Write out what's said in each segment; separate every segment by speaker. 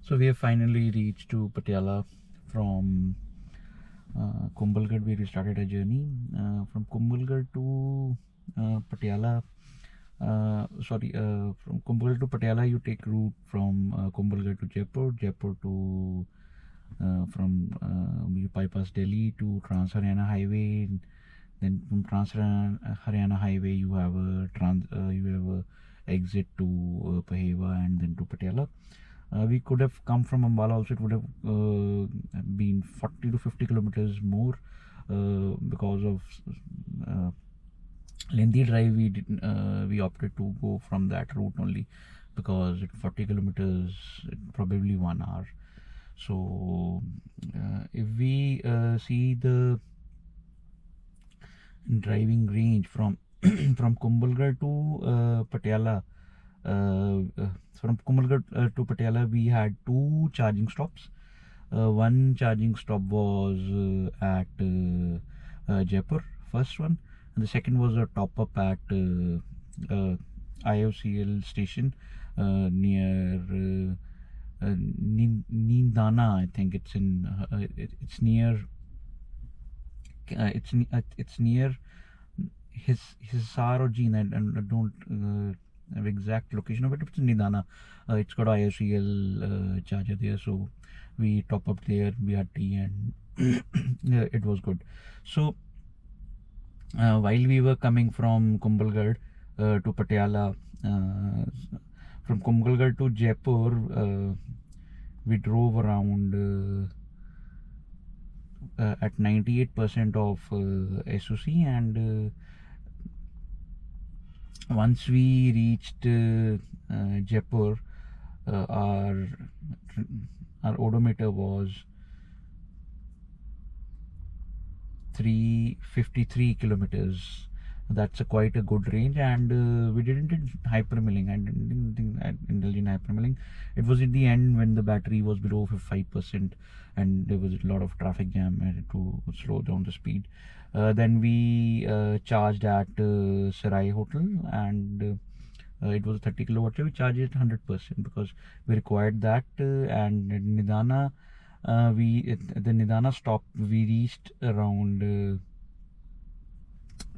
Speaker 1: So we have finally reached to Patiala from Kumbalgarh. We restarted a journey from Kumbalgarh to Patiala. From Kumbalgarh to Patiala, you take route from Kumbalgarh to Jaipur, Jaipur to you bypass Delhi to Trans Haryana Highway. Then from Trans Haryana Highway, you have a exit to Paheva and then to Patiala. We could have come from Ambala also. It would have been 40 to 50 kilometers more because of lengthy drive. We opted to go from that route only because at 40 kilometers, probably 1 hour. So if we see the driving range from from Kumbalgarh to Patiala. From Kumbalgarh to Patiala, we had 2 charging stops. One charging stop was at Jaipur, first one, and the second was a top up at IOCL station near Nindana. I think it's in it's near it's near Hisar or Jean. I don't have exact location of it. It's in Nidana. It's got IOCL charger there, so we top up there. We had tea and it was good. So while we were coming from Kumbalgarh to Patiala, from Kumbalgarh to Jaipur, we drove around at 98% of SOC, and once we reached Jaipur, our odometer was 353 kilometers. That's quite a good range, and we didn't do hypermilling. I didn't think I indulged in hypermilling. It was at the end when the battery was below 5%, and there was a lot of traffic jam to slow down the speed. Then we charged at Sarai Hotel, and it was 30 kilowatt. We charged it 100% because we required that. And at Nidana, the Nidana stop, we reached around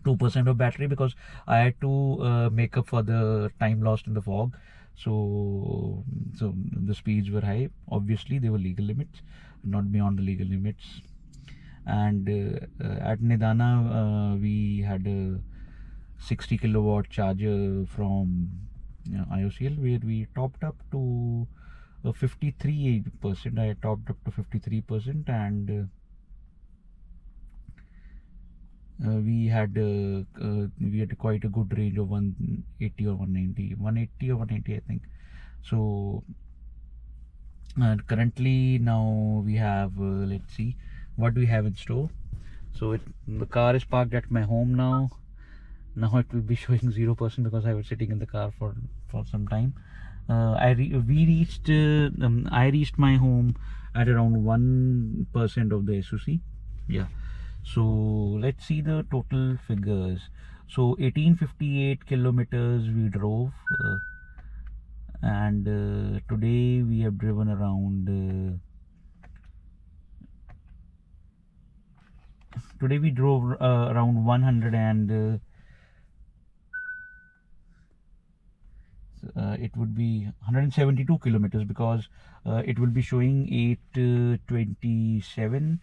Speaker 1: 2% of battery because I had to make up for the time lost in the fog. So the speeds were high. Obviously, they were legal limits, not beyond the legal limits. And at Nidana, we had a 60 kilowatt charger from IOCL, where we topped up to 53%. I topped up to 53%, and we had quite a good range of 180 or 190, I think. So currently now we have let's see what do we have in store. So the car is parked at my home now. Now it will be showing 0% because I was sitting in the car for some time. I reached my home at around 1% of the SOC. Yeah. So let's see the total figures. So 1858 kilometers we drove, and today we have driven around. Today we drove around 100 and. It would be 172 kilometers because it will be showing 827.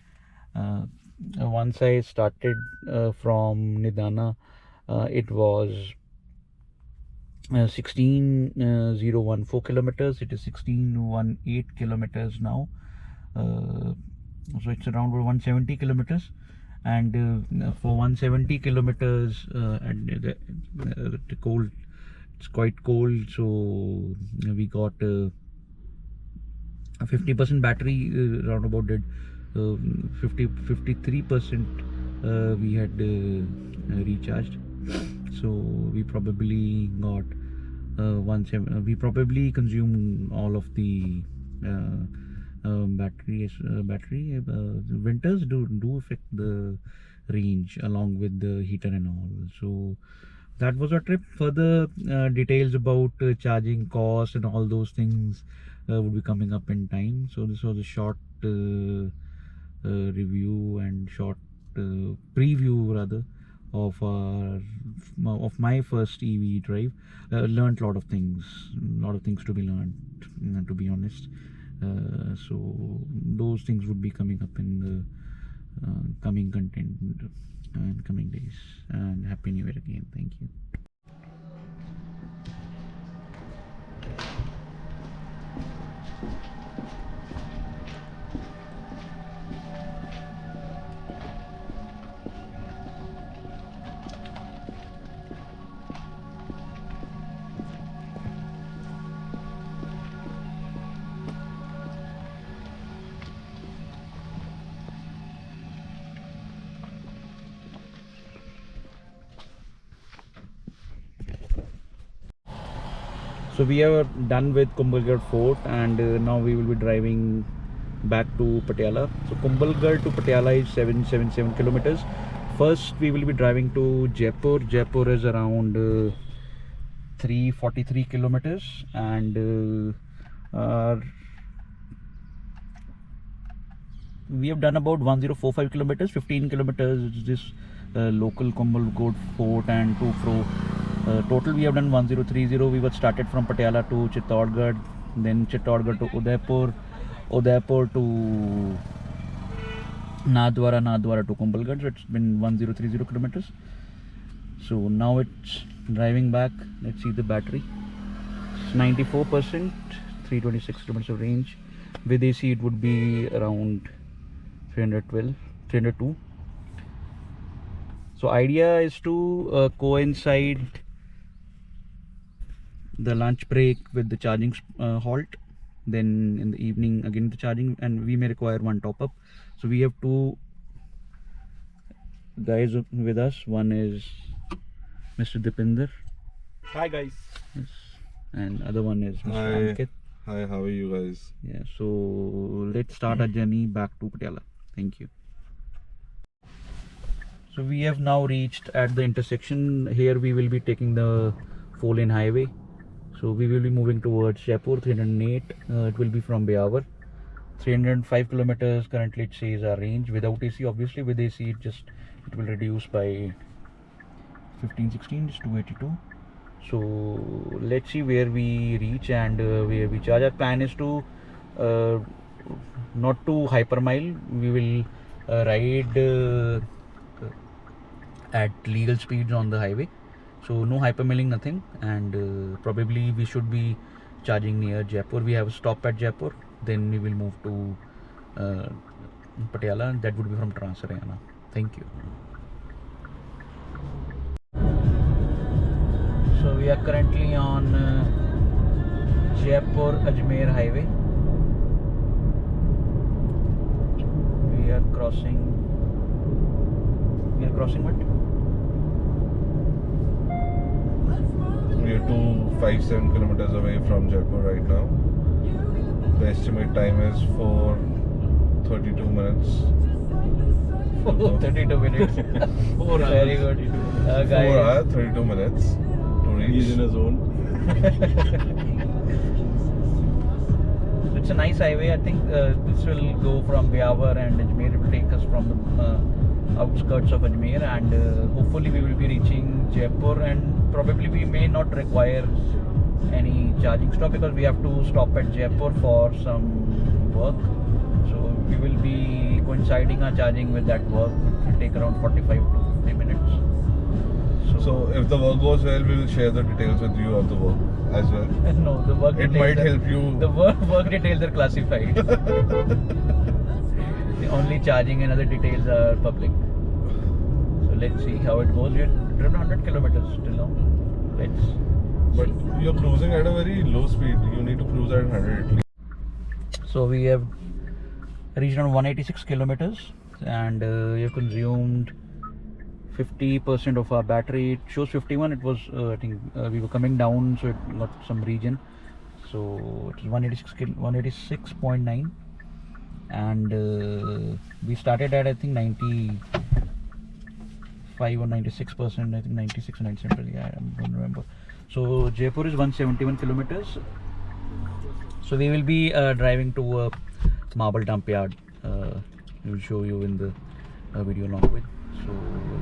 Speaker 1: Once I started from Nidana, it was 16,014 kilometers. It is 1618 kilometers now. So it's around 170 kilometers, and for 170 kilometers, and the cold. It's quite cold, so we got a 50% battery roundabout did 53% we had recharged. So we probably got we probably consumed all of the battery. Winters do affect the range along with the heater and all. So that was our trip. Further details about charging cost and all those things would be coming up in time. So this was a short review and short preview rather of my first EV drive. Learned a lot of things to be learned, to be honest. So those things would be coming up in the coming content and coming days. And happy new year again. Thank you. So we are done with Kumbalgarh Fort, and now we will be driving back to Patiala. So Kumbalgarh to Patiala is 777 kilometers. First we will be driving to Jaipur. Jaipur is around 343 kilometers, and we have done about 1045 kilometers. 15 kilometers is this local Kumbalgarh Fort and to fro. Total we have done 1030. We were started from Patiala to Chittorgarh, then Chittorgarh to Udaipur, Udaipur to Nadwara to Kumbalgarh. So it's been 1030 kilometers. So now it's driving back. Let's see the battery. It's 94%, 326 kilometers of range. With AC it would be around 302. So idea is to coincide the lunch break with the charging halt, then in the evening again the charging, and we may require one top up. So we have two guys with us. One is Mr. Dipinder.
Speaker 2: Hi guys.
Speaker 1: Yes. And other one is Mr. Ankit.
Speaker 3: Hi, how are you guys?
Speaker 1: Yeah, so let's start our journey back to Patiala. Thank you. So we have now reached at the intersection. Here we will be taking the 4-lane highway. So we will be moving towards Jaipur, 308. It will be from Beawar. 305 kilometers currently it says our range without AC. Obviously with AC it will reduce by 15-16, it's 282. So let's see where we reach and where we charge. Our plan is to not to hypermile. We will ride at legal speeds on the highway. So no hypermiling, nothing, and probably we should be charging near Jaipur. We have a stop at Jaipur, then we will move to Patiala. That would be from Trans Haryana. Thank you. So we are currently on Jaipur Ajmer highway. We are crossing what?
Speaker 3: We are 257 kilometers away from Jaipur right now. The estimate time is for 32 minutes.
Speaker 1: 32 minutes.
Speaker 2: 4 hours.
Speaker 1: Very good.
Speaker 3: 4 hours, 32 minutes to reach.
Speaker 2: He's in a zone.
Speaker 1: It's a nice highway. I think this will go from Beawar and Ajmer. It will take us from the outskirts of Ajmer, and hopefully we will be reaching Jaipur, and probably we may not require any charging stop because we have to stop at Jaipur for some work. So we will be coinciding our charging with that work. It will take around 45 to 50 minutes.
Speaker 3: So if the work goes well, we will share the details with you of the work as well.
Speaker 1: No, the work
Speaker 3: It might help you.
Speaker 1: The work details are classified. The only charging and other details are public. So let's see how it goes. We've driven 100 kilometers till now.
Speaker 3: But you're cruising at a very low speed. You need to cruise at 100 at least.
Speaker 1: So we have reached around 186 kilometers, and we have consumed 50% of our battery. It shows 51. It was I think we were coming down, so it got some region. So it is 186.9, and we started at I think 95 or 96%. I think 96 or 97%. Yeah, I don't remember. So Jaipur is 171 kilometers. So we will be driving to a marble dump yard. We will show you in the video along with. So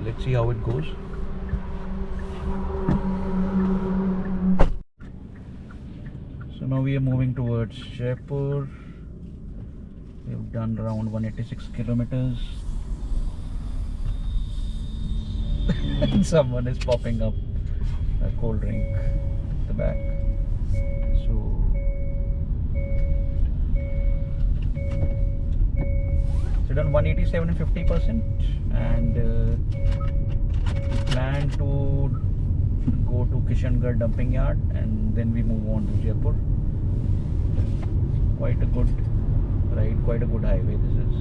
Speaker 1: let's see how it goes. So now we are moving towards Jaipur. We have done around 186 kilometers. Someone is popping up a cold drink at the back. So done 187 and 50%, and plan to go to Kishangarh dumping yard, and then we move on to Jaipur. Quite a good ride, quite a good highway this is.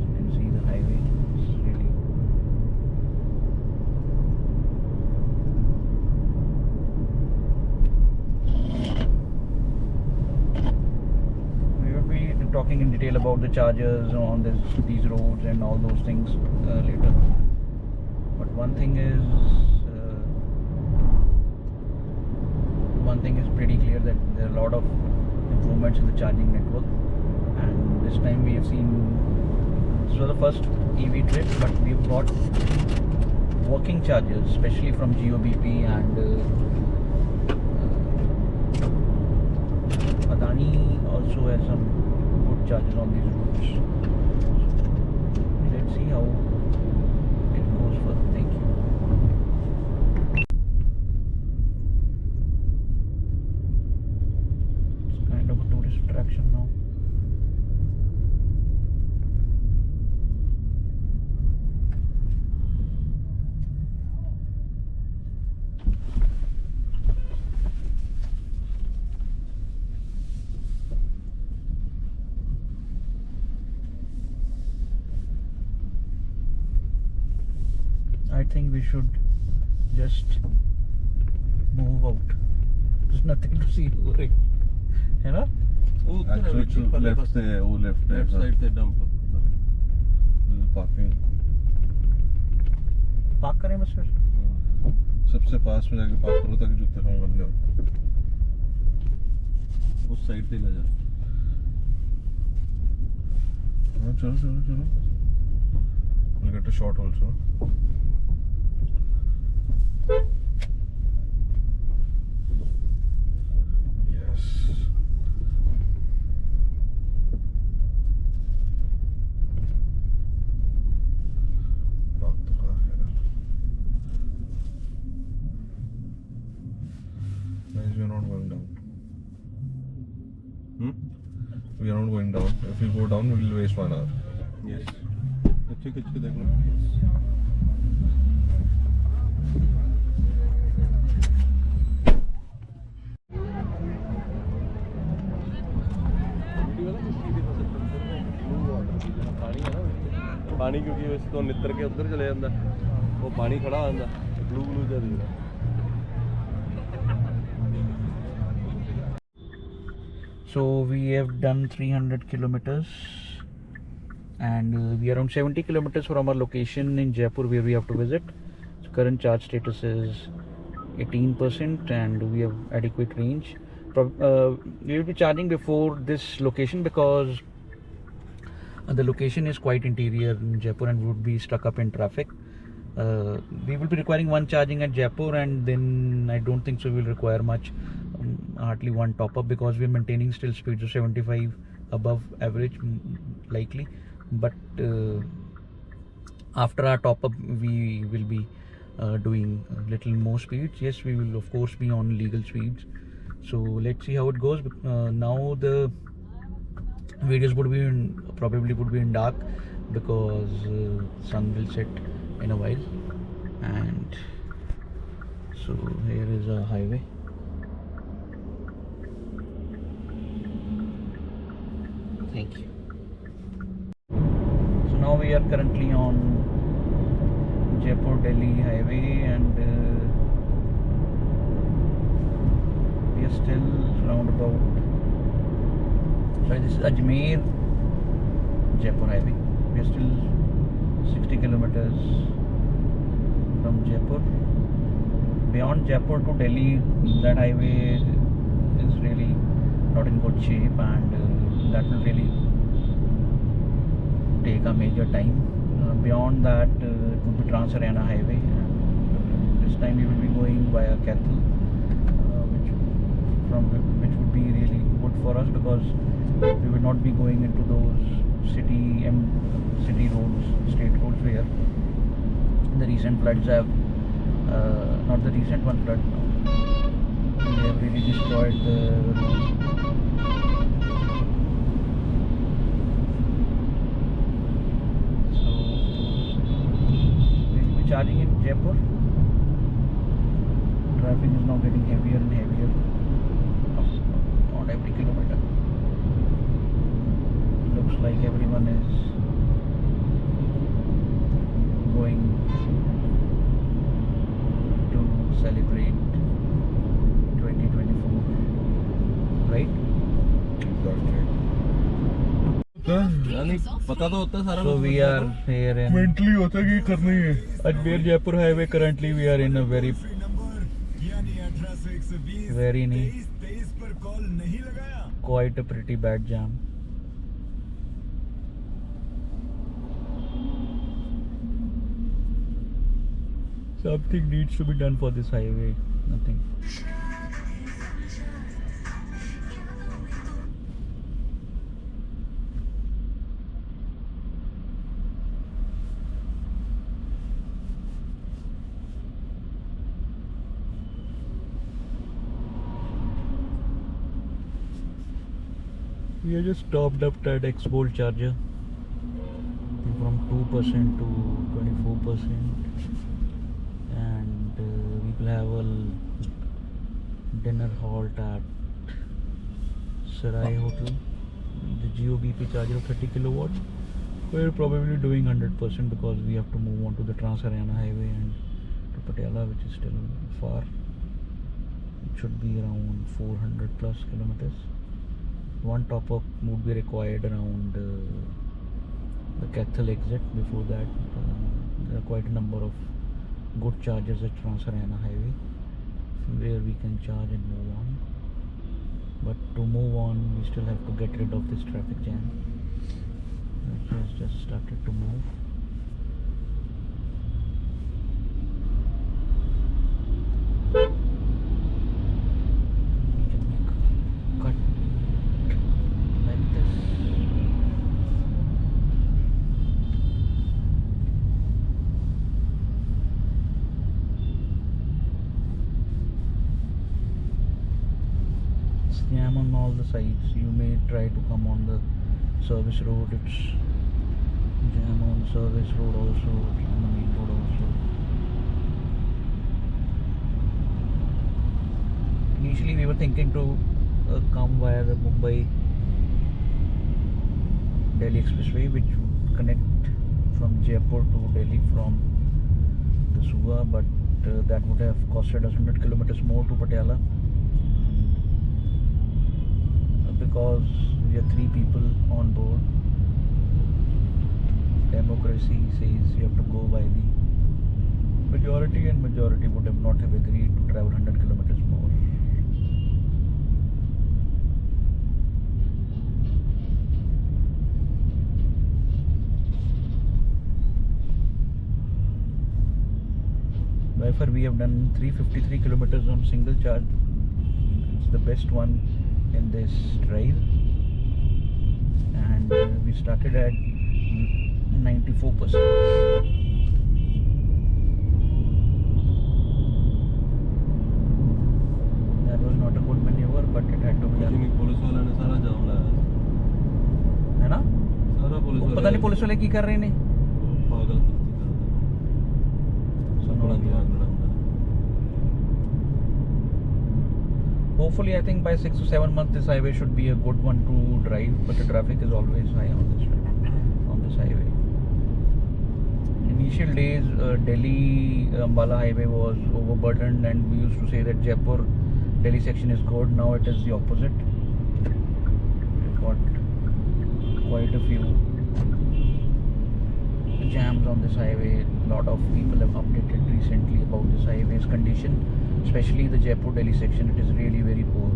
Speaker 1: You can see the highway. It's really talking in detail about the charges on these roads and all those things later. But one thing is pretty clear, that there are a lot of improvements in the charging network, and this time we have seen, this was the first EV trip, but we've got working chargers, especially from GOBP and Adani also has some charges on these routes. Let's see how it goes further. Thank you. It's kind of a tourist attraction now. I think we should just move out. There's nothing to see over it. You know?
Speaker 3: Actually, left there. Oh, left there.
Speaker 2: Left side the dump.
Speaker 3: This is parking.
Speaker 1: Park करें बस फिर.
Speaker 3: सबसे पास में जाके park करो ताकि जूते कम गंदे हो.
Speaker 2: उस साइड से ले जा.
Speaker 3: हाँ चलो. We'll get a shot also. Yes. Park the car here. Guys, we are not going down. We are not going down. If we go down, we will waste 1 hour.
Speaker 2: Yes. अच्छे देख लो. पानी क्योंकि वैसे तो नितर के उधर चले जाता, वो पानी खड़ा आंदा ब्लू जा दिखदा.
Speaker 1: So we have done 300 kilometers, and we are around 70 kilometers from our location in Jaipur where we have to visit. So current charge status is 18%, and we have adequate range. We will be charging before this location because the location is quite interior in Jaipur and would be stuck up in traffic. We will be requiring one charging at Jaipur, and then I don't think so we will require much, hardly one top up, because we are maintaining still speeds of 75 above average likely. But after our top up we will be doing a little more speeds. Yes, we will of course be on legal speeds. So let's see how it goes. Now the videos probably would be in dark because sun will set in a while. And so here is a highway. Thank you. So now we are currently on Jaipur Delhi highway, and we are still round about. Sorry, this is Ajmer Jaipur highway. We are still 60 kilometers from Jaipur. Beyond Jaipur to Delhi, that highway is really not in good shape, and that will really take a major time. Beyond that, it would be Trans-Haryana Highway, and this time we will be going via Kathal, which would be really good for us, because we will not be going into those city roads, state roads, where the recent floods have not the recent one flood, they have really destroyed the road. Charging in Jaipur, traffic is now getting heavier and heavier on every kilometer. Looks like everyone is going to celebrate 2024, right?
Speaker 2: यानी पता तो होता है सारा
Speaker 1: So we are here in
Speaker 3: Mentally होता है कि करना ही है.
Speaker 1: Ajmer Jaipur highway. Currently we are in a very quite a pretty bad jam. Something needs to be done for this highway. Nothing. We are just stopped up at X-Bolt charger from 2% to 24%, and we will have a dinner halt at Sarai Hotel. The GOBP charger of 30 kilowatt. We're probably doing 100% because we have to move on to the Trans-Haryana Highway and to Patiala, which is still far. It should be around 400 plus kilometers. One top up would be required around the Kathal exit. Before that, there are quite a number of good chargers at Trans-Haryana Highway where we can charge and move on. But to move on, we still have to get rid of this traffic jam, which has just started to move. Jam on all the sides. You may try to come on the service road, it's jam on the service road also, on the main road also. Initially we were thinking to come via the Mumbai Delhi Expressway, which would connect from Jaipur to Delhi from the Suva, but that would have costed us 100 kilometers more to Patiala. Because we are 3 people on board, democracy says you have to go by the majority, and majority would have not have agreed to travel 100 kilometers more. By far we have done 353 kilometers on single charge. It's the best one in this drive, and we started at 94%. That was not a good maneuver, but it had to be done.
Speaker 2: Police वाले ने सारा जाम लगाया
Speaker 1: है ना?
Speaker 2: सारा police
Speaker 1: वो पता नहीं पुलिस वाले की कर रहे ने
Speaker 2: पागल
Speaker 1: सुनो दिया। Hopefully, I think by 6 to 7 months, this highway should be a good one to drive. But the traffic is always high on this highway. Initial days, Delhi Ambala highway was overburdened, and we used to say that Jaipur Delhi section is good. Now it is the opposite. We've got quite a few jams on this highway. A lot of people have updated recently about this highway's condition, especially the Jaipur Delhi section. It is really very poor.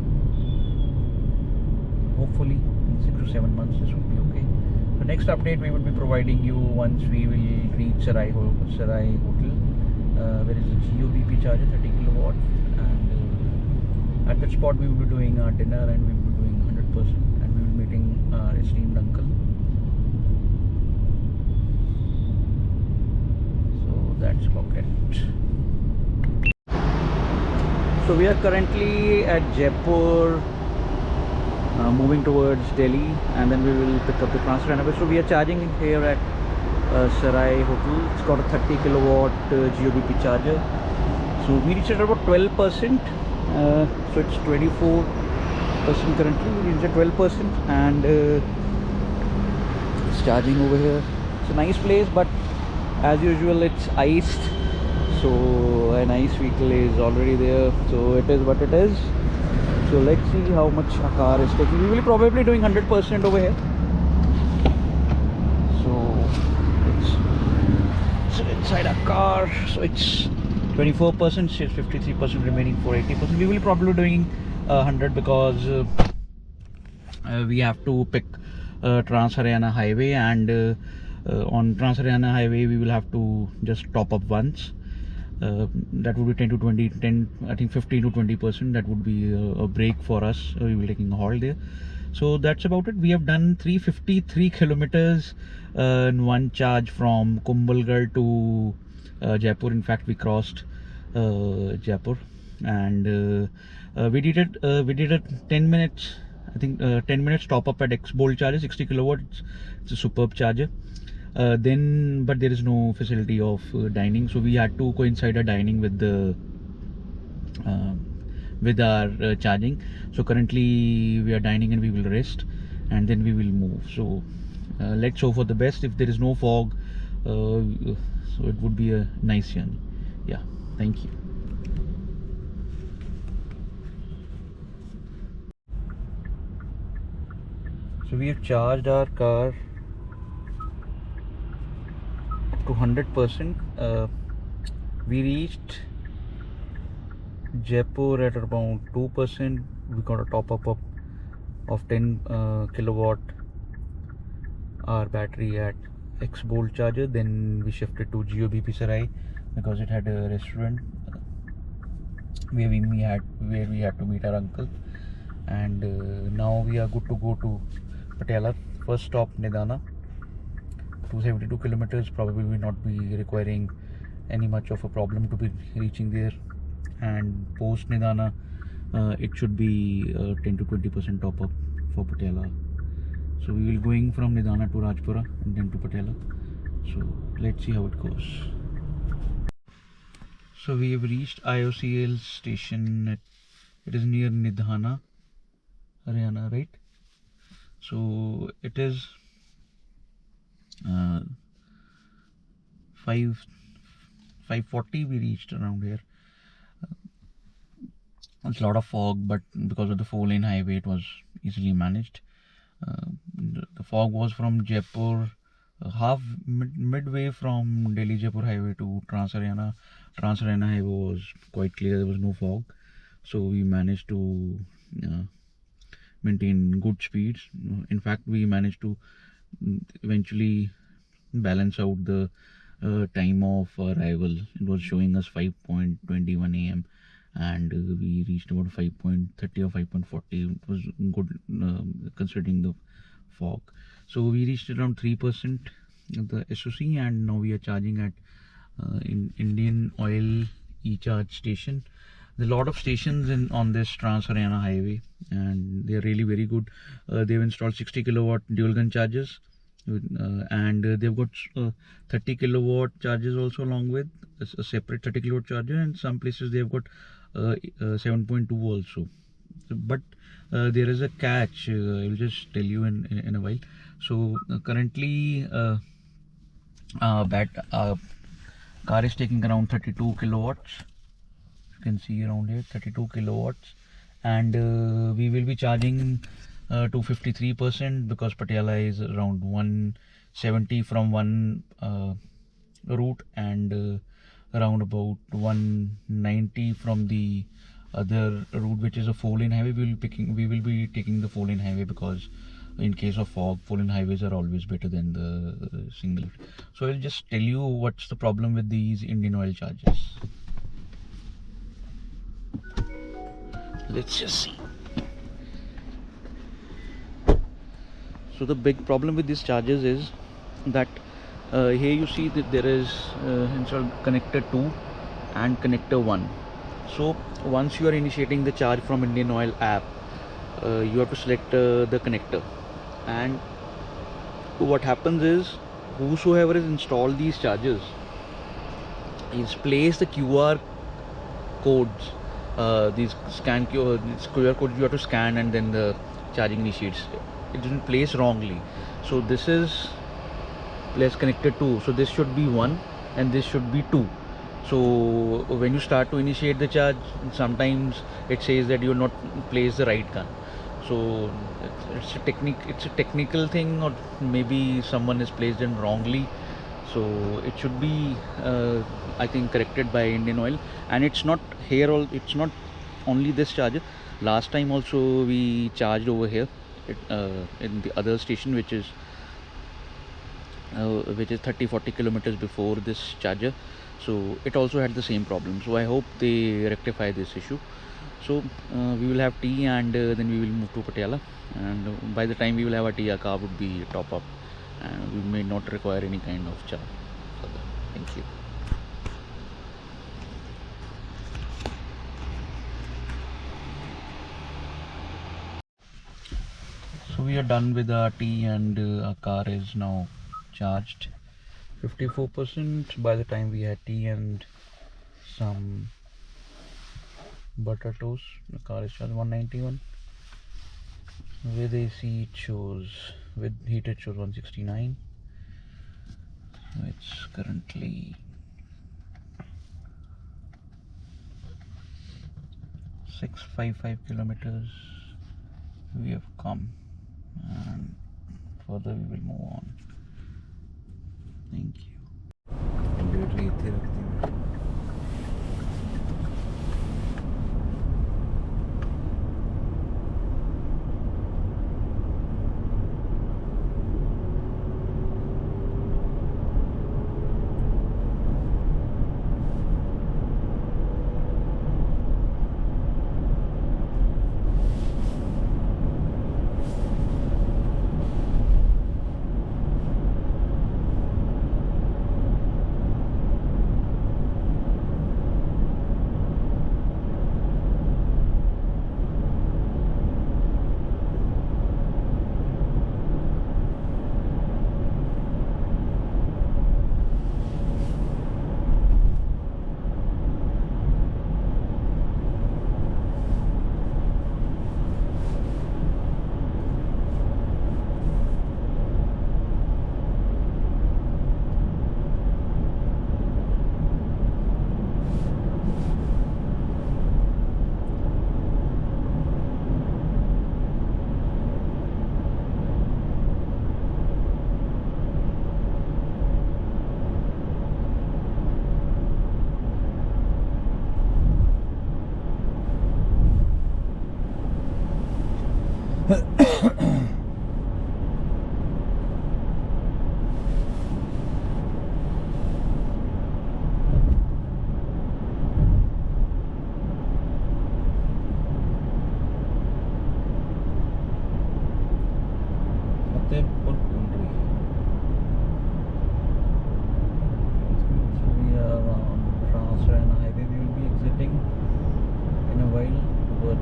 Speaker 1: hopefully in 6 to 7 months this will be okay. The next update we will be providing you once we will reach Sarai Hotel, where is the GOBP charger 30 kilowatt, and at that spot we will be doing our dinner and we will be doing 100%, and we will be meeting our esteemed uncle. So that's about it. So we are currently at Jaipur, moving towards Delhi, and then we will pick up the transfer anyway. So we are charging here at Sarai Hotel. It's got a 30 kilowatt GOBP charger. So we reached at about 12%. So it's 24% currently. We reached at 12%, and it's charging over here. It's a nice place, but as usual it's iced. So an ice vehicle is already there. So it is what it is. So let's see how much a car is taking. We will probably doing 100% over here. So it's inside a car. So it's 24%, 53% remaining for 80%. We will probably doing 100 because we have to pick Trans Haryana Highway, and on Trans Haryana Highway we will have to just top up once. That would be 10 to 20, 10, I think 15 to 20%. That would be a break for us. We will be taking a halt there. So that's about it. We have done 353 kilometers in one charge from Kumbalgarh to Jaipur. In fact, we crossed Jaipur, and we did it 10 minutes. I think 10 minutes top up at Xbolt charger, 60 kilowatts. It's a superb charger. Then, but there is no facility of dining, so we had to coincide a dining with the with our charging. So currently we are dining and we will rest, and then we will move. So let's hope for the best. If there is no fog, so it would be a nice journey. Yeah, thank you. So we have charged our car to 100%. We reached Jaipur at around 2%. We got a top up of 10 kilowatt hour battery at Xbolt charger. Then we shifted to GOBP Sarai because it had a restaurant where we had to meet our uncle, and now we are good to go to Patiala. First stop Nidana. 272 kilometers, probably will not be requiring any much of a problem to be reaching there, and post Nidana it should be 10 to 20% top up for Patiala. So we will going from Nidana to Rajpura and then to Patiala. So let's see how it goes. So we have reached IOCL station. It is near Nidana, Haryana, right? So it is 5:40 we reached around here. It's a lot of fog, but because of the 4-lane highway it was easily managed. The fog was from Jaipur, midway from Delhi Jaipur highway to Trans Haryana. Trans Haryana highway was quite clear, there was no fog, so we managed to maintain good speeds. In fact, we managed to eventually balance out the time of arrival. It was showing us 5:21 a.m. and we reached about 5:30 or 5:40. It was good considering the fog. So we reached around 3% of the SOC, and now we are charging at in Indian Oil e-charge station. There are a lot of stations on this Trans Haryana highway, and they are really very good. They've installed 60 kilowatt dual gun chargers, and they've got 30 kilowatt chargers also, along with a separate 30 kilowatt charger, and some places they've got 7.2 also. But there is a catch. I will just tell you in a while. So currently car is taking around 32 kilowatts. You can see around here 32 kilowatts, and we will be charging to 53% because Patiala is around 170 from one route, and around about 190 from the other route which is a 4-lane highway, we will be taking the 4-lane highway, because in case of fog, 4-lane highways are always better than the single. So I'll just tell you what's the problem with these Indian Oil charges. Let's just see. So the big problem with these chargers is that here you see that there is installed connector 2 and connector 1. So once you are initiating the charge from Indian Oil app, you have to select the connector, and what happens is whosoever has installed these chargers is place the QR codes, these QR codes you have to scan, and then the charging initiates. It didn't place wrongly. So this is place connected 2, so this should be 1 and this should be 2. So when you start to initiate the charge, sometimes it says that you have not placed the right gun. So it's a technical thing, or maybe someone has placed it wrongly. So it should be I think corrected by Indian Oil. And it's not here, it's not only this charger. Last time also we charged over here in the other station, which is 30-40 kilometers before this charger. So it also had the same problem. So I hope they rectify this issue. So we will have tea, and then we will move to Patiala, and by the time we will have a tea, our car would be top up, and we may not require any kind of charge further. Thank you. So we are done with our tea, and our car is now charged 54%. By the time we had tea and some butter toast, the car is charged 191. With AC it shows, with heat it shows 169. So it's currently 655 kilometers we have come, and further we will move on. Thank you.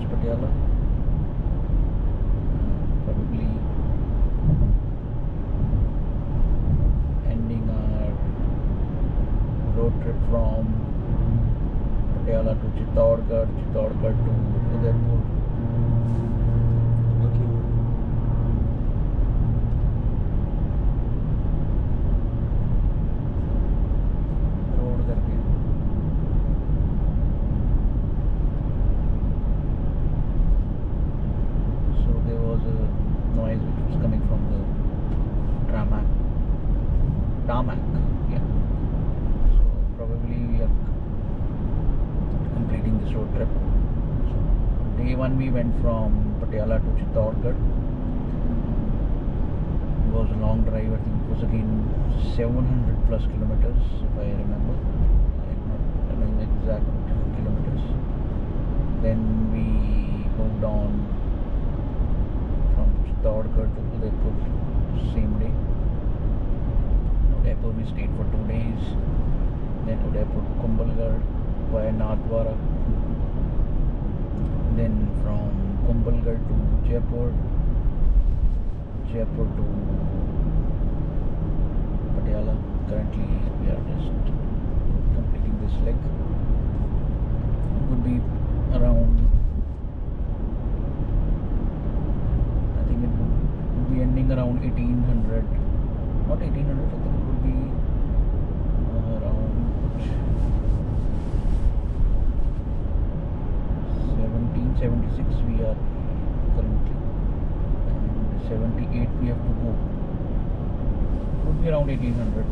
Speaker 1: Patiala, probably ending our road trip from Patiala to Chittorgarh, Chittorgarh to Udaipur. Tarmac, yeah. So probably we are completing this road trip. So Day 1 we went from Patiala to Chittorgarh. It was a long drive. I think it was again 700 plus kilometers, if I remember. I'm not remembering the exact kilometers. Then we moved on from Xroaders to Udaipur same day. Udaipur we stayed for 2 days. Then Udaipur to Kumbalgarh via Nathdwara. Then from Kumbalgarh to Jaipur to Patiala. Currently we are just completing this leg. It would be around, I think it would be ending around 1800, not 1800, I think it would be around 1776 we are currently, and 78 we have to go. It would be around 1850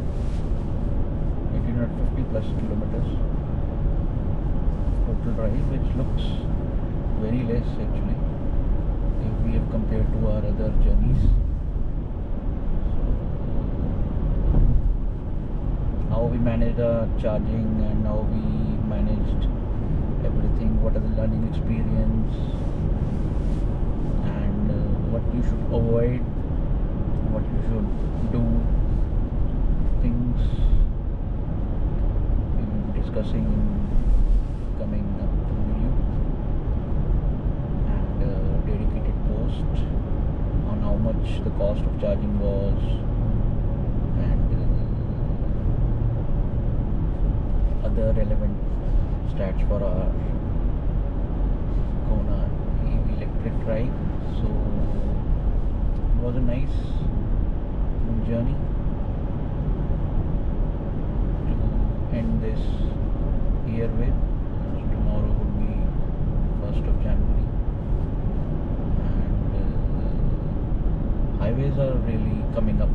Speaker 1: plus kilometers total drive, which looks very less actually if we have compared to our other journeys. So, how we managed our charging and how we managed everything, what are the learning experience, and what you should avoid, what you should do, things we will be discussing in coming up video, and a dedicated post on how much the cost of charging was, and other relevant stats for our Kona electric drive. So it was a nice journey to end this year with. Tomorrow would be 1st of January, and highways are really coming up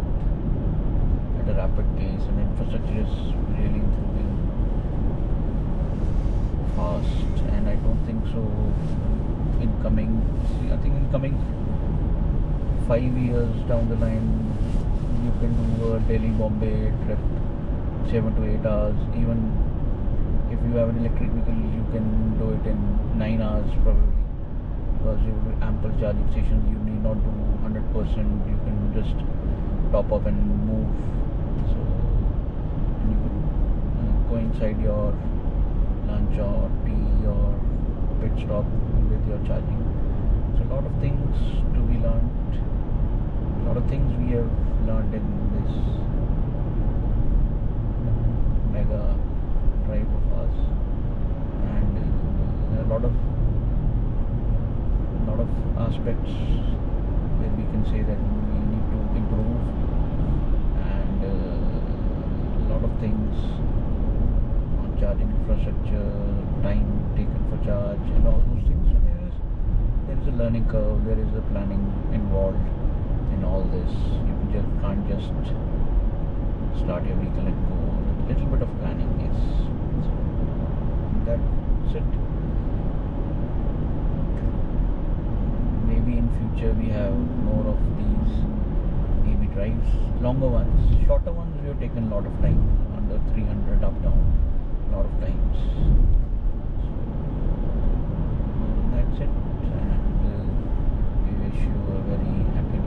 Speaker 1: at a rapid pace, and infrastructure is really improving fast. And I don't think so in coming 5 years down the line you can do a Delhi Bombay trip 7 to 8 hours. Even if you have an electric vehicle, you can do it in 9 hours probably, because you have ample charging stations. You need not do 100%, you can just top up and move. So, and you could go inside your lunch or tea or pit stop with your charging. So a lot of things to be learned, a lot of things we have learned in this mega drive of ours, and there are a lot of aspects where we can say that we need to improve, and a lot of things on charging infrastructure, time taken for charge, and all those things. So there is a learning curve, there is a planning involved in all this. You can't just start your vehicle and go. A little bit of planning is. So that's it. Maybe in future we have more of these EV drives, longer ones. Shorter ones we have taken a lot of time, under 300 up down, a lot of times. So that's it, and we wish you a very happy